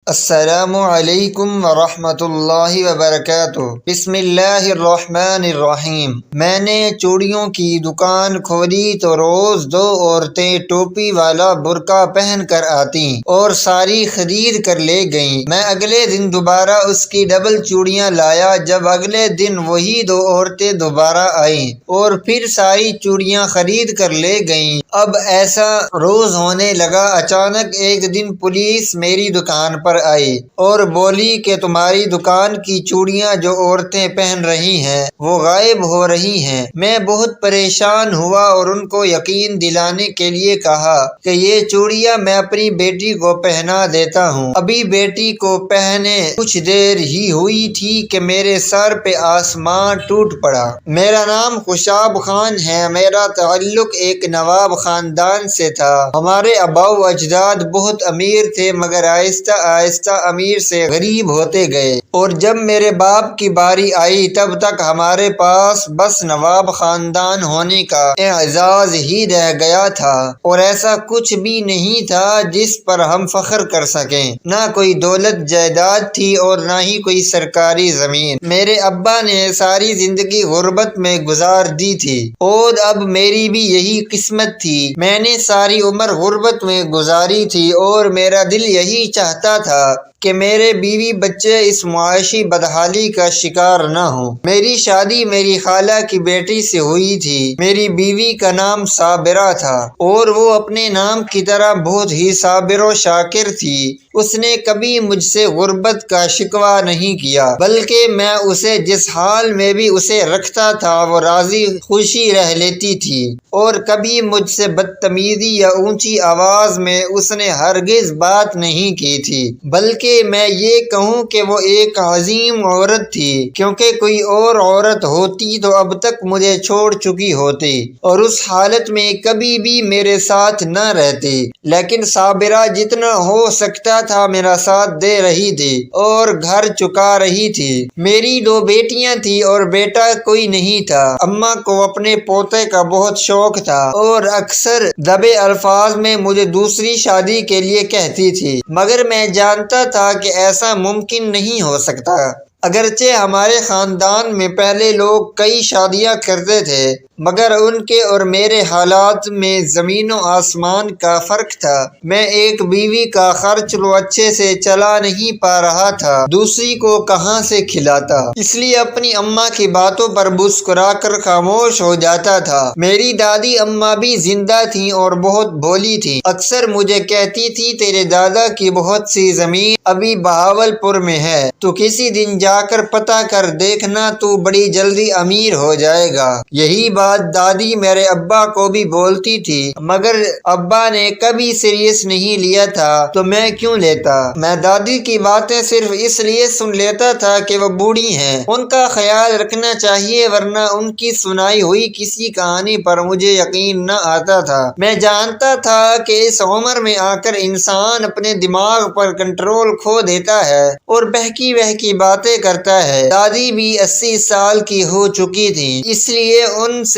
السلام علیکم ورحمۃ اللہ وبرکاتہ۔ بسم اللہ الرحمن الرحیم۔ میں نے چوڑیوں کی دکان کھولی تو روز دو عورتیں ٹوپی والا برقع پہن کر آتیں اور ساری خرید کر لے گئیں۔ میں اگلے دن دوبارہ اس کی ڈبل چوڑیاں لایا۔ جب اگلے دن وہی دو عورتیں دوبارہ آئیں اور پھر ساری چوڑیاں خرید کر لے گئیں۔ اب ایسا روز ہونے لگا۔ اچانک ایک دن پولیس میری دکان پر آئی اور بولی کہ تمہاری دکان کی چوڑیاں جو عورتیں پہن رہی ہیں وہ غائب ہو رہی ہیں۔ میں بہت پریشان ہوا اور ان کو یقین دلانے کے لیے کہا کہ یہ چوڑیاں میں اپنی بیٹی کو پہنا دیتا ہوں۔ ابھی بیٹی کو پہنے کچھ دیر ہی ہوئی تھی کہ میرے سر پہ آسمان ٹوٹ پڑا۔ میرا نام خوشاب خان ہے۔ میرا تعلق ایک نواب خاندان سے تھا۔ ہمارے آباء و اجداد بہت امیر تھے مگر آہستہ آہستہ امیر سے غریب ہوتے گئے، اور جب میرے باپ کی باری آئی تب تک ہمارے پاس بس نواب خاندان ہونے کا اعزاز ہی رہ گیا تھا، اور ایسا کچھ بھی نہیں تھا جس پر ہم فخر کر سکیں۔ نہ کوئی دولت جائیداد تھی اور نہ ہی کوئی سرکاری زمین۔ میرے ابا نے ساری زندگی غربت میں گزار دی تھی اور اب میری بھی یہی قسمت تھی۔ میں نے ساری عمر غربت میں گزاری تھی اور میرا دل یہی چاہتا تھا کہ میرے بیوی بچے اس معاشی بدحالی کا شکار نہ ہوں۔ میری شادی میری خالہ کی بیٹی سے ہوئی تھی۔ میری بیوی کا نام صابرہ تھا اور وہ اپنے نام کی طرح بہت ہی صابر و شاکر تھی۔ اس نے کبھی مجھ سے غربت کا شکوہ نہیں کیا، بلکہ میں اسے جس حال میں بھی اسے رکھتا تھا وہ راضی خوشی رہ لیتی تھی، اور کبھی مجھ سے بدتمیزی یا اونچی آواز میں اس نے ہرگز بات نہیں کی تھی، بلکہ میں یہ کہوں کہ وہ ایک عظیم عورت تھی، کیونکہ کوئی اور عورت ہوتی تو اب تک مجھے چھوڑ چکی ہوتی اور اس حالت میں کبھی بھی میرے ساتھ نہ رہتی، لیکن صابرہ جتنا ہو سکتا تھا میرا ساتھ دے رہی تھی اور گھر چکا رہی تھی۔ میری دو بیٹیاں تھیں اور بیٹا کوئی نہیں تھا۔ اماں کو اپنے پوتے کا بہت شوق تھا اور اکثر دبے الفاظ میں مجھے دوسری شادی کے لیے کہتی تھی، مگر میں جانتا تھا کہ ایسا ممکن نہیں ہو سکتا۔ اگرچہ ہمارے خاندان میں پہلے لوگ کئی شادیاں کرتے تھے مگر ان کے اور میرے حالات میں زمین و آسمان کا فرق تھا۔ میں ایک بیوی کا خرچ لو اچھے سے چلا نہیں پا رہا تھا، دوسری کو کہاں سے کھلاتا، اس لیے اپنی اماں کی باتوں پر مسکرا کر خاموش ہو جاتا تھا۔ میری دادی اماں بھی زندہ تھیں اور بہت بھولی تھیں۔ اکثر مجھے کہتی تھی تیرے دادا کی بہت سی زمین ابھی بہاولپور میں ہے، تو کسی دن جا کر پتہ کر دیکھنا، تو بڑی جلدی امیر ہو جائے گا۔ یہی بات دادی میرے ابا کو بھی بولتی تھی مگر ابا نے کبھی سیریس نہیں لیا تھا، تو میں کیوں لیتا؟ میں دادی کی باتیں صرف اس لیے سن لیتا تھا کہ وہ بوڑھی ہیں، ان کا خیال رکھنا چاہیے، ورنہ ان کی سنائی ہوئی کسی کہانی پر مجھے یقین نہ آتا تھا۔ میں جانتا تھا کہ اس عمر میں آ کر انسان اپنے دماغ پر کنٹرول کھو دیتا ہے اور بہکی بہکی باتیں کرتا ہے۔ دادی بھی 80 سال کی ہو چکی تھی، اس لیے ان سے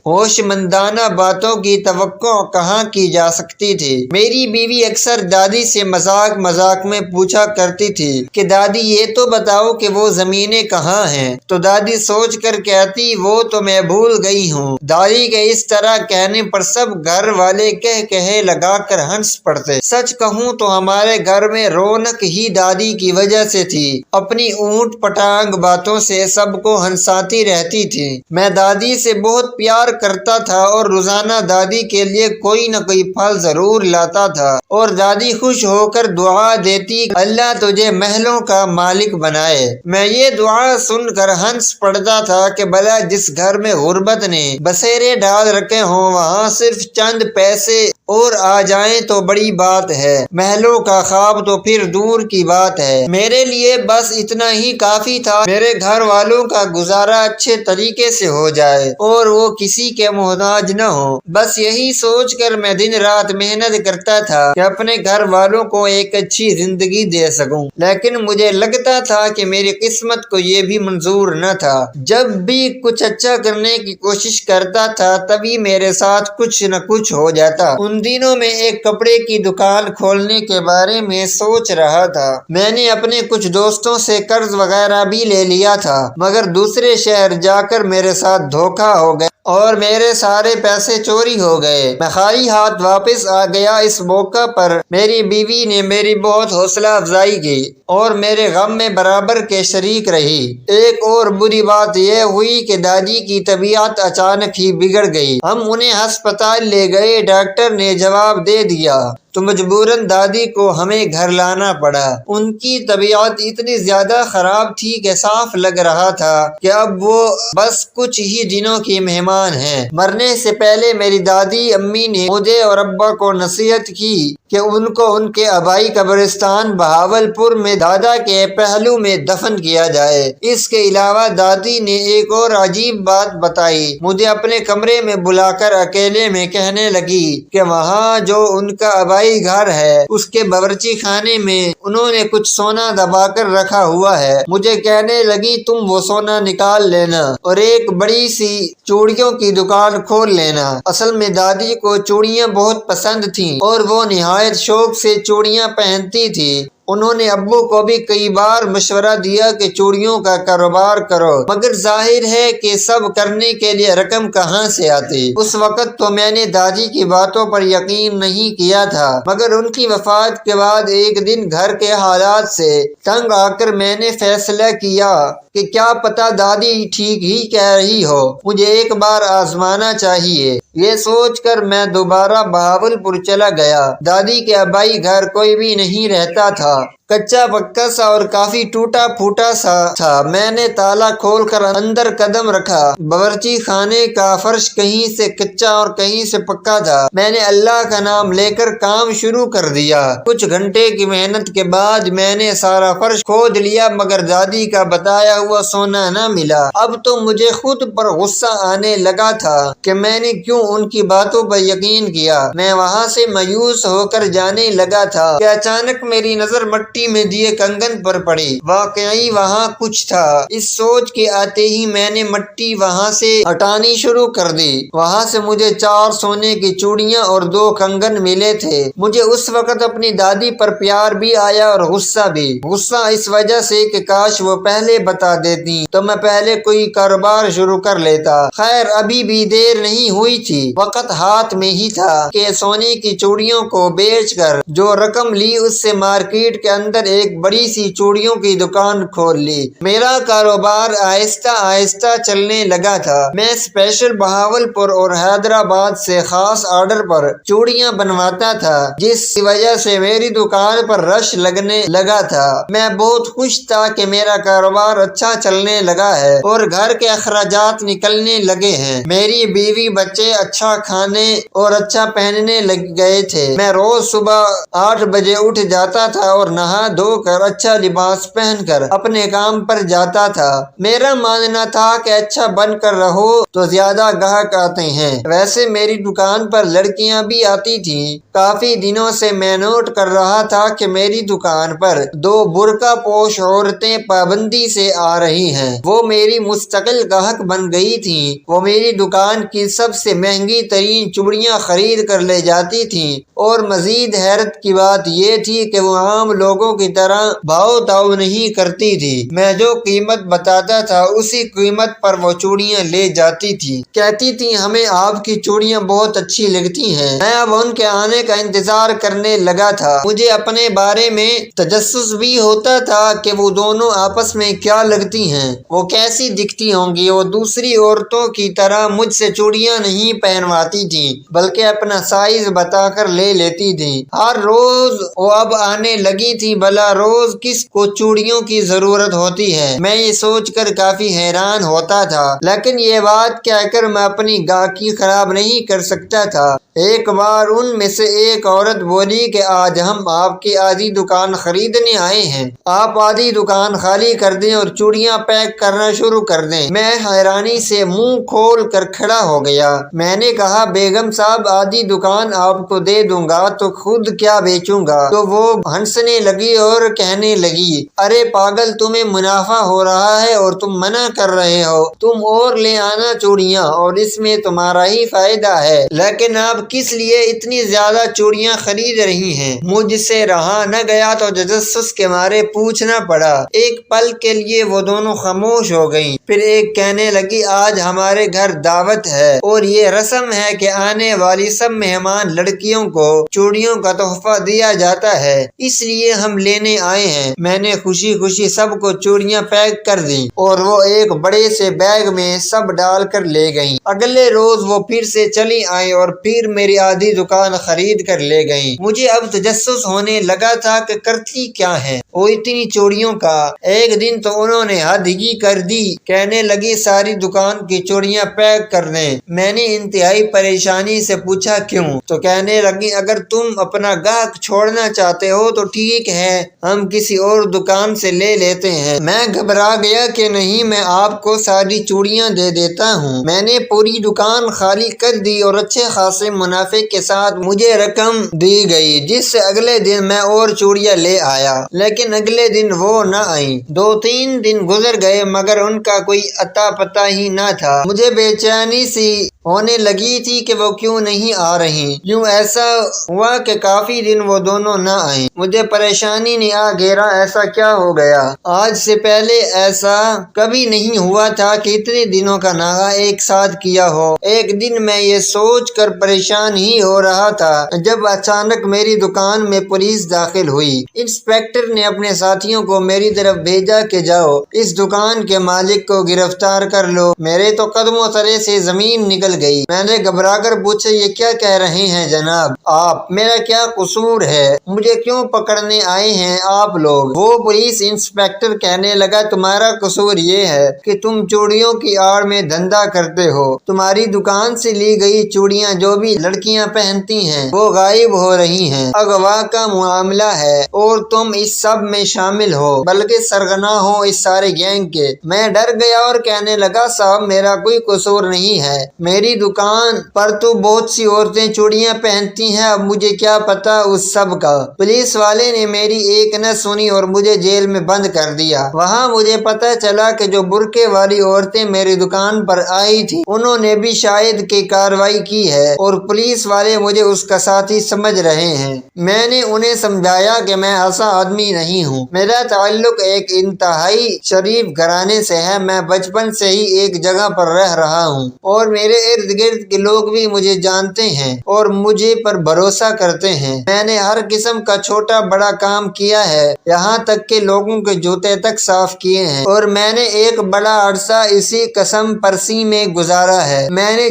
ہوش مندانہ باتوں کی توقع کہاں کی جا سکتی تھی۔ میری بیوی اکثر دادی سے مذاق مذاق میں پوچھا کرتی تھی کہ دادی یہ تو بتاؤ کہ وہ زمینیں کہاں ہیں، تو دادی سوچ کر کہتی وہ تو میں بھول گئی ہوں۔ دادی کے اس طرح کہنے پر سب گھر والے کہے لگا کر ہنس پڑتے۔ سچ کہوں تو ہمارے گھر میں رونق ہی دادی کی وجہ سے تھی۔ اپنی اونٹ پٹانگ باتوں سے سب کو ہنساتی رہتی تھی۔ میں دادی سے بہت پیار کرتا تھا اور روزانہ دادی کے لیے کوئی نہ کوئی پھل ضرور لاتا تھا، اور دادی خوش ہو کر دعا دیتی اللہ تجھے محلوں کا مالک بنائے۔ میں یہ دعا سن کر ہنس پڑتا تھا کہ بھلا جس گھر میں غربت نے بسیرے ڈال رکھے ہوں وہاں صرف چند پیسے اور آ جائیں تو بڑی بات ہے، محلوں کا خواب تو پھر دور کی بات ہے۔ میرے لیے بس اتنا ہی کافی تھا، میرے گھر والوں کا گزارا اچھے طریقے سے ہو جائے اور وہ کسی کے محتاج نہ ہو۔ بس یہی سوچ کر میں دن رات محنت کرتا تھا کہ اپنے گھر والوں کو ایک اچھی زندگی دے سکوں، لیکن مجھے لگتا تھا کہ میری قسمت کو یہ بھی منظور نہ تھا۔ جب بھی کچھ اچھا کرنے کی کوشش کرتا تھا تبھی میرے ساتھ کچھ نہ کچھ ہو جاتا۔ ان ان دنوں میں ایک کپڑے کی دکان کھولنے کے بارے میں سوچ رہا تھا۔ میں نے اپنے کچھ دوستوں سے قرض وغیرہ بھی لے لیا تھا، مگر دوسرے شہر جا کر میرے ساتھ دھوکہ ہو گیا اور میرے سارے پیسے چوری ہو گئے۔ میں خالی ہاتھ واپس آ گیا۔ اس موقع پر میری بیوی نے میری بہت حوصلہ افزائی کی اور میرے غم میں برابر کے شریک رہی۔ ایک اور بری بات یہ ہوئی کہ دادی کی طبیعت اچانک ہی بگڑ گئی۔ ہم انہیں ہسپتال لے گئے۔ ڈاکٹر نے جواب دے دیا تو مجبوراً دادی کو ہمیں گھر لانا پڑا۔ ان کی طبیعت اتنی زیادہ خراب تھی کہ صاف لگ رہا تھا کہ اب وہ بس کچھ ہی دنوں کی مہمان ہیں۔ مرنے سے پہلے میری دادی امی نے مجھے اور ابا کو نصیحت کی کہ ان کو ان کے آبائی قبرستان بہاولپور میں دادا کے پہلو میں دفن کیا جائے۔ اس کے علاوہ دادی نے ایک اور عجیب بات بتائی۔ مجھے اپنے کمرے میں بلا کر اکیلے میں کہنے لگی کہ وہاں جو ان کا آبائی گھر ہے اس کے باورچی خانے میں انہوں نے کچھ سونا دبا کر رکھا ہوا ہے۔ مجھے کہنے لگی تم وہ سونا نکال لینا اور ایک بڑی سی چوڑیوں کی دکان کھول لینا۔ اصل میں دادی کو چوڑیاں بہت پسند تھیں اور وہ نہایت شوق سے چوڑیاں پہنتی تھی۔ انہوں نے ابو کو بھی کئی بار مشورہ دیا کہ چوڑیوں کا کاروبار کرو، مگر ظاہر ہے کہ سب کرنے کے لیے رقم کہاں سے آتی۔ اس وقت تو میں نے دادی کی باتوں پر یقین نہیں کیا تھا، مگر ان کی وفات کے بعد ایک دن گھر کے حالات سے تنگ آ کر میں نے فیصلہ کیا کہ کیا پتہ دادی ٹھیک ہی کہہ رہی ہو، مجھے ایک بار آزمانا چاہیے۔ یہ سوچ کر میں دوبارہ بہاولپور چلا گیا۔ دادی کے آبائی گھر کوئی بھی نہیں رہتا تھا، کچا پکا سا اور کافی ٹوٹا پھوٹا سا تھا۔ میں نے تالا کھول کر اندر قدم رکھا۔ باورچی خانے کا فرش کہیں سے کچا اور کہیں سے پکا تھا۔ میں نے اللہ کا نام لے کر کام شروع کر دیا۔ کچھ گھنٹے کی محنت کے بعد میں نے سارا فرش کھود لیا، مگر دادی کا بتایا ہوا سونا نہ ملا۔ اب تو مجھے خود پر غصہ آنے لگا تھا کہ میں نے کیوں ان کی باتوں پر یقین کیا۔ میں وہاں سے مایوس ہو کر جانے لگا تھا کہ اچانک میری نظر مٹی میں دیے کنگن پر پڑی۔ واقعی وہاں کچھ تھا۔ اس سوچ کے آتے ہی میں نے مٹی وہاں سے ہٹانی شروع کر دی۔ وہاں سے مجھے 4 سونے کی چوڑیاں اور 2 کنگن ملے تھے۔ مجھے اس وقت اپنی دادی پر پیار بھی آیا اور غصہ بھی۔ غصہ اس وجہ سے کہ کاش وہ پہلے بتا دیتی تو میں پہلے کوئی کاروبار شروع کر لیتا۔ خیر ابھی بھی دیر نہیں ہوئی تھی، وقت ہاتھ میں ہی تھا کہ سونے کی چوڑیوں کو بیچ کر جو رقم لی اس سے مارکیٹ کے اندر ایک بڑی سی چوڑیوں کی دکان کھول لی۔ میرا کاروبار آہستہ آہستہ چلنے لگا تھا۔ میں اسپیشل بہاولپور اور حیدرآباد سے خاص آرڈر پر چوڑیاں بنواتا تھا، جس کی وجہ سے میری دکان پر رش لگنے لگا تھا۔ میں بہت خوش تھا کہ میرا کاروبار اچھا چلنے لگا ہے اور گھر کے اخراجات نکلنے لگے ہیں۔ میری بیوی بچے اچھا کھانے اور اچھا پہننے لگ گئے تھے۔ میں روز صبح 8 بجے اٹھ جاتا تھا اور نہا دھو کر اچھا لباس پہن کر اپنے کام پر جاتا تھا۔ میرا ماننا تھا کہ اچھا بن کر رہو تو زیادہ گاہک آتے ہیں۔ ویسے میری دکان پر لڑکیاں بھی آتی تھیں۔ کافی دنوں سے میں نوٹ کر رہا تھا کہ میری دکان پر 2 برقع پوش عورتیں پابندی سے آ رہی ہیں۔ وہ میری مستقل گاہک بن گئی تھیں۔ وہ میری دکان کی سب سے مہنگی ترین چوڑیاں خرید کر لے جاتی تھیں اور مزید حیرت کی بات یہ تھی کہ وہ عام لوگوں کی طرح بھاؤ تاؤ نہیں کرتی تھی۔ میں جو قیمت بتاتا تھا اسی قیمت پر وہ چوڑیاں لے جاتی تھی۔ کہتی تھی ہمیں آپ کی چوڑیاں بہت اچھی لگتی ہیں۔ میں اب ان کے آنے کا انتظار کرنے لگا تھا۔ مجھے اپنے بارے میں تجسس بھی ہوتا تھا کہ وہ دونوں آپس میں کیا لگتی ہیں، وہ کیسی دکھتی ہوں گی۔ وہ دوسری عورتوں کی طرح مجھ سے چوڑیاں نہیں پہنواتی تھیں بلکہ اپنا سائز بتا کر لے لیتی تھیں۔ ہر روز وہ اب آنے لگی تھی، بھلا روز کس کو چوڑیوں کی ضرورت ہوتی ہے۔ میں یہ سوچ کر کافی حیران ہوتا تھا، لیکن یہ بات کہہ کر میں اپنی گاہکی خراب نہیں کر سکتا تھا۔ ایک بار ان میں سے ایک عورت بولی کہ آج ہم آپ کی آدھی دکان خریدنے آئے ہیں، آپ آدھی دکان خالی کر دیں اور چوڑیاں پیک کرنا شروع کر دیں۔ میں حیرانی سے منہ کھول کر کھڑا ہو گیا۔ میں نے کہا بیگم صاحب آدھی دکان آپ کو دے دوں گا تو خود کیا بیچوں گا؟ تو وہ ہنسنے لگی اور کہنے لگی ارے پاگل، تمہیں منافع ہو رہا ہے اور تم منع کر رہے ہو، تم اور لے آنا چوڑیاں اور اس میں تمہارا ہی فائدہ ہے۔ لیکن آپ آپ کس لیے اتنی زیادہ چوڑیاں خرید رہی ہیں؟ مجھ سے رہا نہ گیا تو تجسس کے مارے پوچھنا پڑا۔ ایک پل کے لیے وہ دونوں خاموش ہو گئیں، پھر ایک کہنے لگی آج ہمارے گھر دعوت ہے اور یہ رسم ہے کہ آنے والی سب مہمان لڑکیوں کو چوڑیوں کا تحفہ دیا جاتا ہے، اس لیے ہم لینے آئے ہیں۔ میں نے خوشی خوشی سب کو چوڑیاں پیک کر دیں اور وہ ایک بڑے سے بیگ میں سب ڈال کر لے گئیں۔ اگلے روز وہ پھر سے چلی آئیں اور پھر میری آدھی دکان خرید کر لے گئیں۔ مجھے اب تجسس ہونے لگا تھا کہ کرتی کیا ہے وہ اتنی چوڑیوں کا۔ ایک دن تو انہوں نے حد ہی کر دی، کہنے لگی ساری دکان کی چوڑیاں پیک کر دیں۔ میں نے انتہائی پریشانی سے پوچھا کیوں؟ تو کہنے لگی اگر تم اپنا گاہک چھوڑنا چاہتے ہو تو ٹھیک ہے، ہم کسی اور دکان سے لے لیتے ہیں۔ میں گھبرا گیا کہ نہیں، میں آپ کو ساری چوڑیاں دے دیتا ہوں۔ میں نے پوری دکان خالی کر دی اور اچھے خاصے منافع کے ساتھ مجھے رقم دی گئی، جس سے اگلے دن میں اور چوڑیاں لے آیا، لیکن اگلے دن وہ نہ آئیں۔ 2-3 دن گزر گئے مگر ان کا کوئی اتا پتہ ہی نہ تھا۔ مجھے بے چینی سی ہونے لگی تھی کہ وہ کیوں نہیں آ رہی۔ یوں ایسا ہوا کہ کافی دن وہ دونوں نہ آئیں۔ مجھے پریشانی نے آ گھیرا، ایسا کیا ہو گیا؟ آج سے پہلے ایسا کبھی نہیں ہوا تھا کہ اتنے دنوں کا ناغہ ایک ساتھ کیا ہو۔ ایک دن میں یہ سوچ کر پریشان ہی ہو رہا تھا جب اچانک میری دکان میں پولیس داخل ہوئی۔ انسپکٹر نے اپنے ساتھیوں کو میری طرف بھیجا کہ جاؤ اس دکان کے مالک کو گرفتار کر لو۔ میرے تو قدموں تلے سے زمین نکل گئی۔ میں نے گھبرا کر پوچھا یہ کیا کہہ رہے ہیں جناب آپ؟ میرا کیا قصور ہے؟ مجھے کیوں پکڑنے آئے ہیں آپ لوگ؟ وہ پولیس انسپکٹر کہنے لگا تمہارا قصور یہ ہے کہ تم چوڑیوں کی آڑ میں دھندا کرتے ہو۔ تمہاری دکان سے لی گئی چوڑیاں جو بھی لڑکیاں پہنتی ہیں وہ غائب ہو رہی ہیں۔ اغوا کا معاملہ ہے اور تم اس سب میں شامل ہو، بلکہ سرغنہ ہو اس سارے گینگ کے۔ میں ڈر گیا اور کہنے لگا صاحب میرا کوئی قصور نہیں ہے، میری دکان پر تو بہت سی عورتیں چوڑیاں پہنتی ہیں، اب مجھے کیا پتا اس سب کا۔ پولیس والے نے میری ایک نہ سنی اور مجھے جیل میں بند کر دیا۔ وہاں مجھے پتا چلا کہ جو برقعے والی عورتیں میری دکان پر آئی تھی انہوں نے بھی شاید کی کارروائی کی ہے اور پولیس والے مجھے اس کا ساتھی سمجھ رہے ہیں۔ میں نے انہیں سمجھایا کہ میں ایسا آدمی نہیں ہوں، میرا تعلق ایک انتہائی شریف گھرانے سے ہے، میں بچپن سے ہی ایک جگہ پر رہ رہا ہوں اور میرے ارد گرد کے لوگ بھی مجھے جانتے ہیں اور مجھے پر بھروسہ کرتے ہیں۔ میں نے ہر قسم کا چھوٹا بڑا کام کیا ہے، یہاں تک کہ لوگوں کے جوتے تک صاف کیے ہیں، اور میں نے ایک بڑا عرصہ اسی قسم پرسی میں گزارا ہے۔ میں نے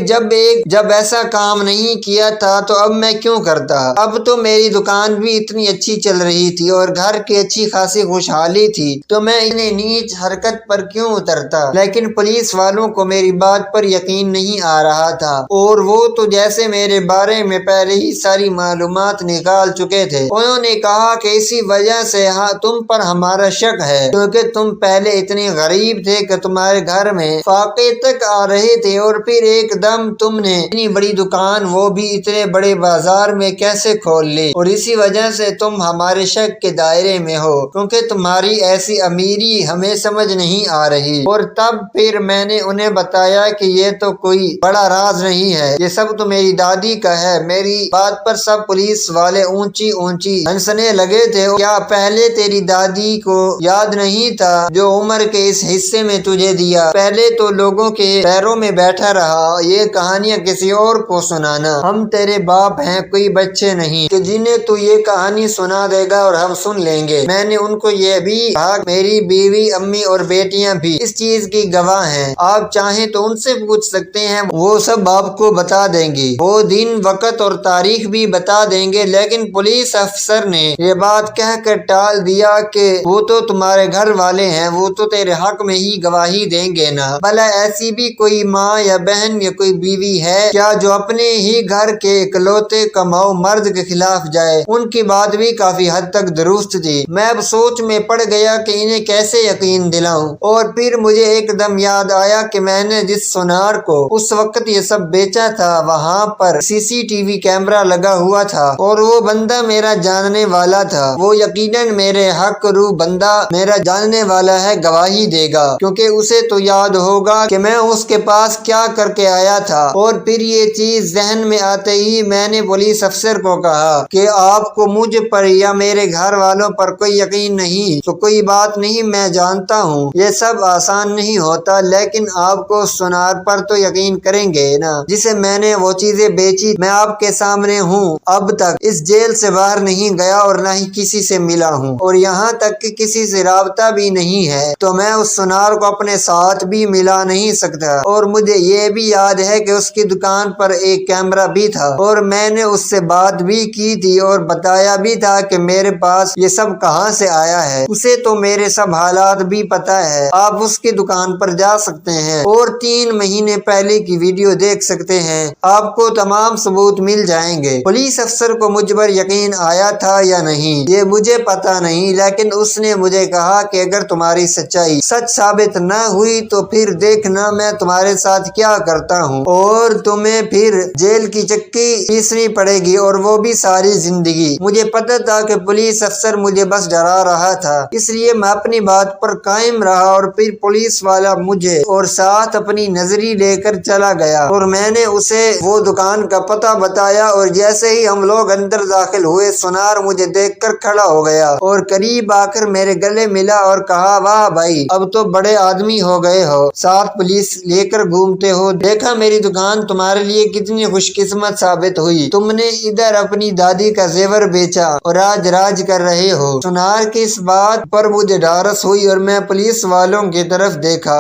جب ایسا کام نہیں کیا تھا تو اب میں کیوں کرتا؟ اب تو میری دکان بھی اتنی اچھی چل رہی تھی اور گھر کی اچھی خاصی خوشحالی تھی تو میں اتنی نیچ حرکت پر کیوں اترتا؟ لیکن پولیس والوں کو میری بات پر یقین نہیں آ رہا تھا اور وہ تو جیسے میرے بارے میں پہلے ہی ساری معلومات نکال چکے تھے۔ انہوں نے کہا کہ اسی وجہ سے تم پر ہمارا شک ہے کیونکہ تم پہلے اتنے غریب تھے کہ تمہارے گھر میں فاقے تک آ رہے تھے اور پھر ایک دم تم نے اتنی بڑی دکان وہ بھی اتنے بڑے بازار میں کیسے کھول لی، اور اسی وجہ سے تم ہمارے شک کے دائرے میں ہو کیونکہ تمہاری ایسی امیری ہمیں سمجھ نہیں آ رہی۔ اور تب پھر میں نے انہیں بتایا کہ یہ تو کوئی بڑا راز نہیں ہے، یہ سب تو میری دادی کا ہے۔ میری بات پر سب پولیس والے اونچی اونچی ہنسنے لگے تھے۔ کیا پہلے تیری دادی کو یاد نہیں تھا جو عمر کے اس حصے میں تجھے دیا؟ پہلے تو لوگوں کے پیروں میں بیٹھا رہا، یہ کہانیاں کسی اور کو سنانا۔ ہم تیرے باپ ہیں، کوئی بچے نہیں کہ جنہیں تو یہ کہانی سنا دے گا اور ہم سن لیں گے۔ میں نے ان کو یہ بھی کہا میری بیوی امی اور بیٹیاں بھی اس چیز کی گواہ ہیں، آپ چاہیں تو ان سے پوچھ سکتے ہیں، وہ سب آپ کو بتا دیں گے، وہ دن وقت اور تاریخ بھی بتا دیں گے۔ لیکن پولیس افسر نے یہ بات کہہ کر ٹال دیا کہ وہ تو تمہارے گھر والے ہیں، وہ تو تیرے حق میں ہی گواہی دیں گے نا۔ بھلا ایسی بھی کوئی ماں یا بہن یا کوئی بیوی ہے کیا جو اپنے ہی گھر کے اکلوتے کماؤ مرد کے خلاف جائے؟ ان کی بات بھی کافی حد تک درست تھی۔ میں اب سوچ میں پڑ گیا کہ انہیں کیسے یقین دلاؤں، اور پھر مجھے ایک دم یاد آیا کہ میں نے جس سونار کو اس وقت وقت یہ سب بیچا تھا وہاں پر CCTV کیمرہ لگا ہوا تھا اور وہ بندہ میرا جاننے والا تھا۔ وہ یقیناً میرے حق رو بندہ میرا جاننے والا ہے، گواہی دے گا، کیونکہ اسے تو یاد ہوگا کہ میں اس کے پاس کیا کر کے آیا تھا۔ اور پھر یہ چیز ذہن میں آتے ہی میں نے پولیس افسر کو کہا کہ آپ کو مجھ پر یا میرے گھر والوں پر کوئی یقین نہیں تو کوئی بات نہیں، میں جانتا ہوں یہ سب آسان نہیں ہوتا، لیکن آپ کو سونار پر تو یقین کریں گے نا جسے میں نے وہ چیزیں بیچی۔ میں آپ کے سامنے ہوں، اب تک اس جیل سے باہر نہیں گیا اور نہ ہی کسی سے ملا ہوں، اور یہاں تک کہ کسی سے رابطہ بھی نہیں ہے، تو میں اس سونار کو اپنے ساتھ بھی ملا نہیں سکتا۔ اور مجھے یہ بھی یاد ہے کہ اس کی دکان پر ایک کیمرہ بھی تھا اور میں نے اس سے بات بھی کی تھی اور بتایا بھی تھا کہ میرے پاس یہ سب کہاں سے آیا ہے، اسے تو میرے سب حالات بھی پتا ہے۔ آپ اس کی دکان پر جا سکتے ہیں اور 3 مہینے پہلے کی ویڈیو دیکھ سکتے ہیں، آپ کو تمام ثبوت مل جائیں گے۔ پولیس افسر کو مجھ پر یقین آیا تھا یا نہیں یہ مجھے پتا نہیں، لیکن اس نے مجھے کہا کہ اگر تمہاری سچائی سچ ثابت نہ ہوئی تو پھر دیکھنا میں تمہارے ساتھ کیا کرتا ہوں، اور تمہیں پھر جیل کی چکی پیسنی پڑے گی، اور وہ بھی ساری زندگی۔ مجھے پتا تھا کہ پولیس افسر مجھے بس ڈرا رہا تھا، اس لیے میں اپنی بات پر قائم رہا، اور پھر پولیس والا مجھے اور ساتھ اپنی نظری لے کر چلا گیا اور میں نے اسے وہ دکان کا پتہ بتایا، اور جیسے ہی ہم لوگ اندر داخل ہوئے سونار مجھے دیکھ کر کھڑا ہو گیا اور قریب آ کر میرے گلے ملا اور کہا واہ بھائی اب تو بڑے آدمی ہو گئے ہو، ساتھ پولیس لے کر گھومتے ہو، دیکھا میری دکان تمہارے لیے کتنی خوش قسمت ثابت ہوئی، تم نے ادھر اپنی دادی کا زیور بیچا اور آج راج کر رہے ہو۔ سونار کی اس بات پر مجھے ڈھارس ہوئی اور میں پولیس والوں کی طرف دیکھا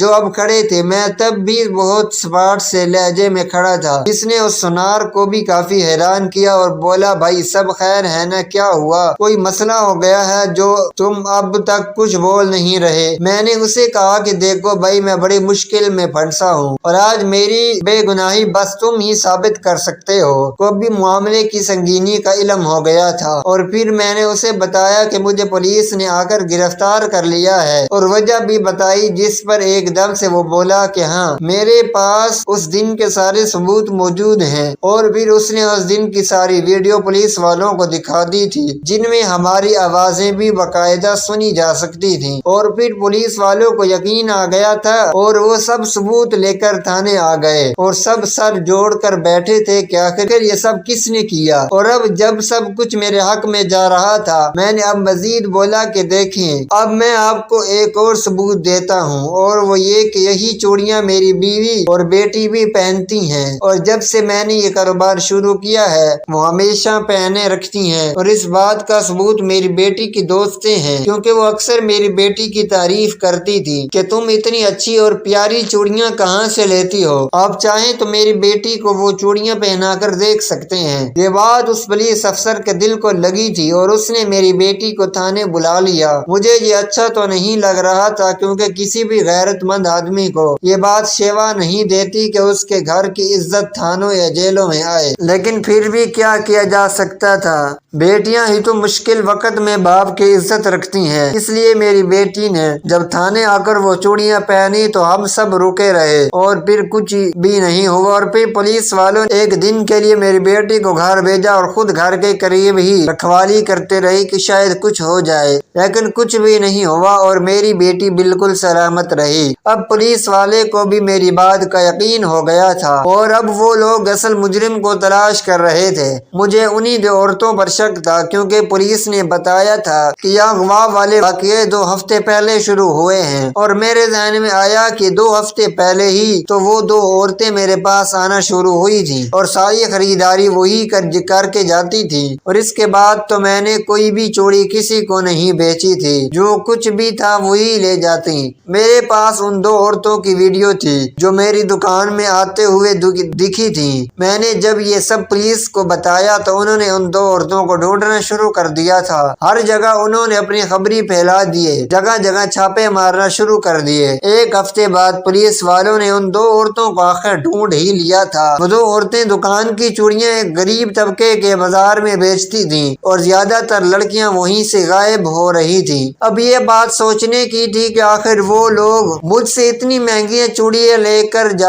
جو اب کھڑے تھے۔ میں تب بھی بہت سپاٹ سے لہجے میں کھڑا تھا، جس نے اس سونار کو بھی کافی حیران کیا اور بولا بھائی سب خیر ہے نا، کیا ہوا، کوئی مسئلہ ہو گیا ہے جو تم اب تک کچھ بول نہیں رہے؟ میں نے اسے کہا کہ دیکھو بھائی میں بڑی مشکل میں پھنسا ہوں اور آج میری بے گناہی بس تم ہی ثابت کر سکتے ہو۔ کو بھی معاملے کی سنگینی کا علم ہو گیا تھا اور پھر میں نے اسے بتایا کہ مجھے پولیس نے آ کر گرفتار کر لیا ہے اور وجہ بھی بتائی، جس پر ایک دم سے وہ بولا کہ ہاں میرے پاس اس دن کے سارے ثبوت موجود ہیں، اور پھر اس نے اس دن کی ساری ویڈیو پولیس والوں کو دکھا دی تھی جن میں ہماری آوازیں بھی باقاعدہ سنی جا سکتی تھیں، اور پھر پولیس والوں کو یقین آ گیا تھا اور وہ سب ثبوت لے کر تھانے آ گئے اور سب سر جوڑ کر بیٹھے تھے کہ آخر یہ سب کس نے کیا۔ اور اب جب سب کچھ میرے حق میں جا رہا تھا میں نے اب مزید بولا کہ دیکھیں اب میں آپ کو ایک اور ثبوت دیتا ہوں، اور وہ یہ کہ یہی چوڑیاں میری بیوی اور بیٹی بھی پہنتی ہیں، اور جب سے میں نے یہ کاروبار شروع کیا ہے وہ ہمیشہ پہنے رکھتی ہیں، اور اس بات کا ثبوت میری بیٹی کی دوستیں ہیں، کیونکہ وہ اکثر میری بیٹی کی تعریف کرتی تھی کہ تم اتنی اچھی اور پیاری چوڑیاں کہاں سے لیتی ہو، آپ چاہیں تو میری بیٹی کو وہ چوڑیاں پہنا کر دیکھ سکتے ہیں۔ یہ بات اس پولیس افسر کے دل کو لگی تھی اور اس نے میری بیٹی کو تھانے بلا لیا۔ مجھے یہ اچھا تو نہیں لگ رہا تھا، کیونکہ کسی بھی غیرت مند آدمی کو یہ بات شیوا نہیں دیتی کہ اس کے گھر کی عزت تھانوں یا جیلوں میں آئے، لیکن پھر بھی کیا کیا جا سکتا تھا، بیٹیاں ہی تو مشکل وقت میں باپ کی عزت رکھتی ہیں۔ اس لیے میری بیٹی نے جب تھانے آ کر وہ چوڑیاں پہنی تو ہم سب رکے رہے اور پھر کچھ بھی نہیں ہوا، اور پھر پولیس والوں نے ایک دن کے لیے میری بیٹی کو گھر بھیجا اور خود گھر کے قریب ہی رکھوالی کرتے رہی کہ شاید کچھ ہو جائے، لیکن کچھ بھی نہیں ہوا اور میری بیٹی بالکل سلامت رہی۔ اب پولیس والے کو بھی میری بات کا یقین ہو گیا تھا اور اب وہ لوگ اصل مجرم کو تلاش کر رہے تھے۔ مجھے انہی 2 عورتوں پر شک تھا، کیونکہ پولیس نے بتایا تھا کہ یہ اغوا والے واقعے 2 ہفتے پہلے شروع ہوئے ہیں، اور میرے ذہن میں آیا کہ 2 ہفتے پہلے ہی تو وہ 2 عورتیں میرے پاس آنا شروع ہوئی تھی اور ساری خریداری وہی کر کے جاتی تھی، اور اس کے بعد تو میں نے کوئی بھی چوڑی کسی کو نہیں بیچی تھی، جو کچھ بھی تھا وہی لے جاتی۔ میرے پاس ان 2 عورتوں کی ویڈیو تھی جو میری دکان میں آتے ہوئے دکھی تھی۔ میں نے جب یہ سب پولیس کو بتایا تو انہوں نے ان 2 عورتوں کو ڈھونڈنا شروع کر دیا تھا، ہر جگہ انہوں نے اپنی خبری پھیلا دیے، جگہ جگہ چھاپے مارنا شروع کر دیے۔ ایک ہفتے بعد پولیس والوں نے ان 2 عورتوں کو آخر ڈھونڈ ہی لیا تھا۔ وہ 2 عورتیں دکان کی چوڑیاں ایک غریب طبقے کے بازار میں بیچتی تھیں اور زیادہ تر لڑکیاں وہیں سے غائب ہو رہی تھیں۔ اب یہ بات سوچنے کی تھی کہ آخر وہ لوگ مجھ سے اتنی مہنگی چوڑیاں لے کر